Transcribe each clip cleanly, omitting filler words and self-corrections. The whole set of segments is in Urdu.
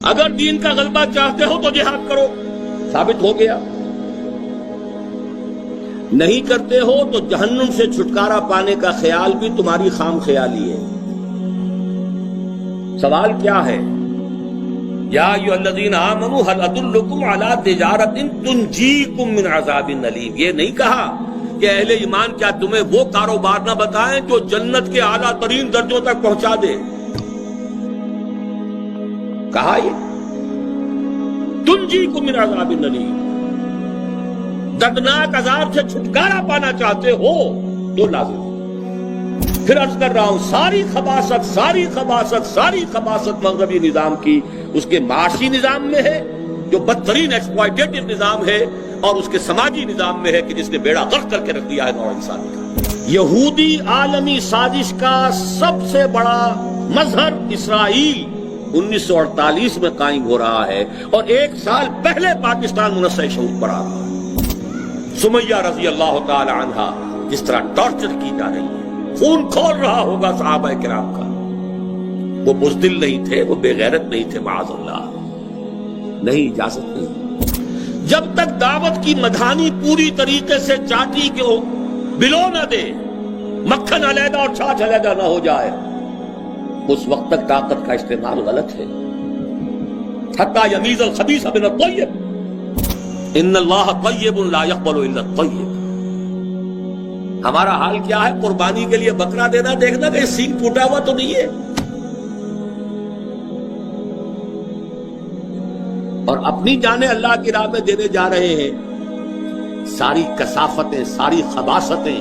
اگر دین کا غلبہ چاہتے ہو تو جہاد کرو، ثابت ہو گیا۔ نہیں کرتے ہو تو جہنم سے چھٹکارا پانے کا خیال بھی تمہاری خام خیالی ہے۔ سوال کیا ہے؟ یا ایھا الذین آمنوا هل ادلکم علی تجارۃ تنجیکم من عذاب الیم۔ یہ نہیں کہا کہ اہل ایمان کیا تمہیں وہ کاروبار نہ بتائیں جو جنت کے اعلیٰ ترین درجوں تک پہنچا دے۔ کہا یہ تنجیکم من عذاب الیم، دردناک عذاب سے چھٹکارا پانا چاہتے ہو تو لازم۔ پھر عرض کر رہا ہوں، ساری خباثت مغربی نظام کی اس کے معاشی نظام میں ہے جو بدترین ایکسپلائٹیٹو نظام ہے، اور اس کے سماجی نظام میں ہے کہ جس نے بیڑا غرق کر کے رکھ دیا ہے نوع انسانی کا۔ یہودی عالمی سازش کا سب سے بڑا مظہر اسرائیل 1948 میں قائم ہو رہا ہے، اور 1 سال پہلے پاکستان منصع شعور پر آ رہا ہے۔ سمیہ رضی اللہ تعالی عنہا جس طرح ٹارچر کی جا رہی ہے، خون کھول رہا ہوگا صحابہ کرام کا۔ وہ بزدل نہیں تھے، وہ بے غیرت نہیں تھے، معاذ اللہ، نہیں، اجازت نہیں۔ جب تک دعوت کی مدھانی پوری طریقے سے چاٹی کے بلو نہ دے، مکھن علیحدہ اور چھاچھ علیحدہ نہ ہو جائے، اس وقت تک طاقت کا استعمال غلط ہے۔ حتی یمیز الخبیث من الطیب، ان اللہ طیب لا یقبل الا الطیب۔ ہمارا حال کیا ہے؟ قربانی کے لیے بکرا دینا، دیکھنا کہ سینگ ٹوٹا ہوا تو نہیں ہے، اور اپنی جانیں اللہ کی راہ میں دینے جا رہے ہیں۔ ساری کثافتیں، ساری خباثتیں،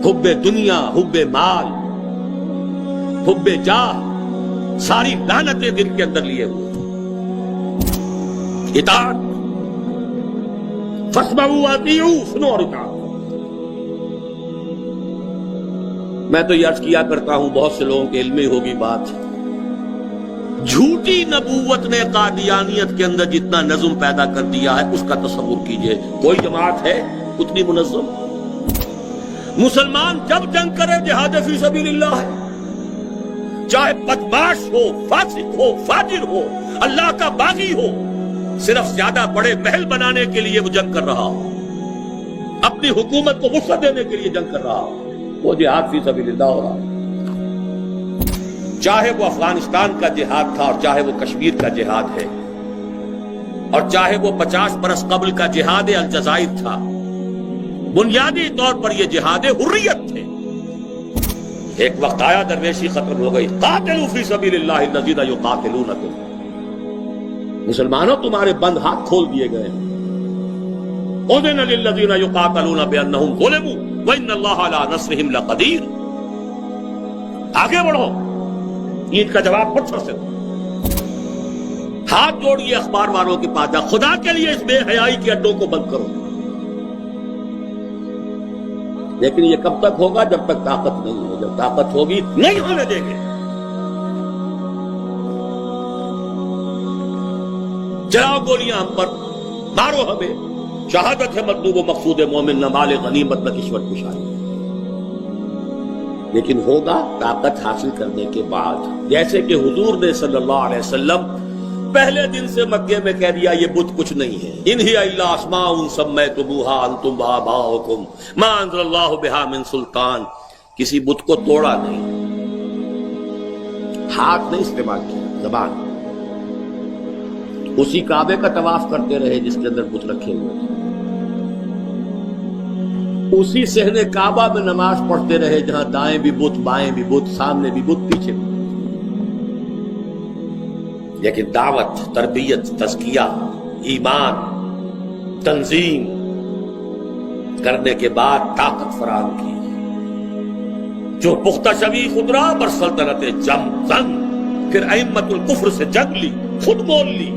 حب دنیا، حب مال، حب جاہ، ساری لعنتیں دل کے اندر لیے ہوئے۔ اطاعت، فاسمعوا واطیعوا، سنو اور اطاعت۔ میں تو یہ عرض کیا کرتا ہوں، بہت سے لوگوں کے علم میں ہوگی بات، جھوٹی نبوت نے قادیانیت کے اندر جتنا نظم پیدا کر دیا ہے اس کا تصور کیجئے۔ کوئی جماعت ہے اتنی منظم؟ مسلمان جب جنگ کرے جہاد فی سبیل اللہ ہے، چاہے بدماش ہو، فاسق ہو، فاجر ہو، اللہ کا باغی ہو، صرف زیادہ بڑے محل بنانے کے لیے وہ جنگ کر رہا ہو، اپنی حکومت کو وسعت دینے کے لیے جنگ کر رہا ہو، وہ جہاد فی سبیل اللہ ہو رہا ہے۔ چاہے وہ افغانستان کا جہاد تھا، اور چاہے وہ کشمیر کا جہاد ہے، اور چاہے وہ 50 برس قبل کا جہاد الجزائر تھا، بنیادی طور پر یہ جہاد حریت تھے۔ ایک وقت آیا درویشی ختم ہو گئی، قاتلوا فی سبیل اللہ الذین یقاتلونکم، مسلمانوں تمہارے بند ہاتھ کھول دیے گئے۔ اذن للذین یقاتلون بانہم ظلموا وان اللہ علی نصرہم لقدیر۔ آگے بڑھو، عید کا جواب پتھر سے دو۔ ہاتھ جوڑیے اخبار والوں کے پاس، جا خدا کے لیے اس بے حیائی کے اڈوں کو بند کرو۔ لیکن یہ کب تک ہوگا؟ جب تک طاقت نہیں ہے۔ جب طاقت ہوگی نہیں ہونے دیں گے۔ چلاؤ گولیاں ہم پر، مارو ہمیں، شہادت ہے مطلوب و مقصود مومن، نہ مال غنیمت نہ کشور کشائی۔ لیکن ہوگا طاقت حاصل کرنے کے بعد، جیسے کہ حضور نے صلی اللہ علیہ وسلم پہلے دن سے مکے میں کہہ دیا یہ بت کچھ نہیں ہے، ان ہی الا اسماء سمیتموها انتم وآباؤکم ما انزل اللہ بہا من سلطان۔ کسی بت کو توڑا نہیں، ہاتھ نہیں استعمال کیا، زبان۔ اسی کعبے کا طواف کرتے رہے جس کے اندر بت رکھے ہوئے تھے، اسی صحن کعبہ میں نماز پڑھتے رہے جہاں دائیں بھی بت، بائیں بھی بت، سامنے بھی بت، پیچھے بھی۔ لیکن دعوت، تربیت، تزکیہ، ایمان، تنظیم کرنے کے بعد طاقت فراہم کی، جو پختہ شوی خدرا بر سلطنت جم زن، پھر ائمت الکفر سے جنگ لی، خود مول لی۔